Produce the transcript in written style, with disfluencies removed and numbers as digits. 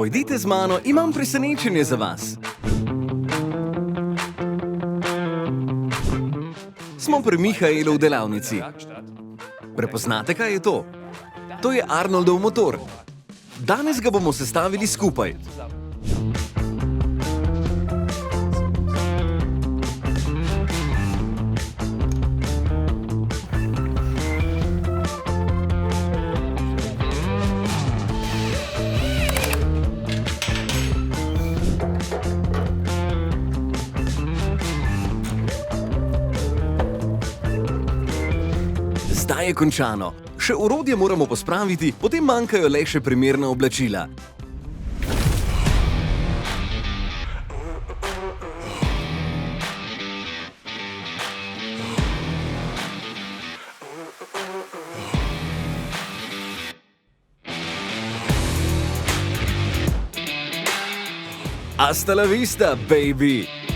Pojdite z mano, imam presenečenje za vas. Smo pri Mihaelu v delavnici. Prepoznate, kaj je to? To je Arnoldov motor. Danes ga bomo sestavili skupaj. Zdaj je končano. Še orodje moramo pospraviti, potem manjkajo le še primerna oblačila. Hasta la vista, baby!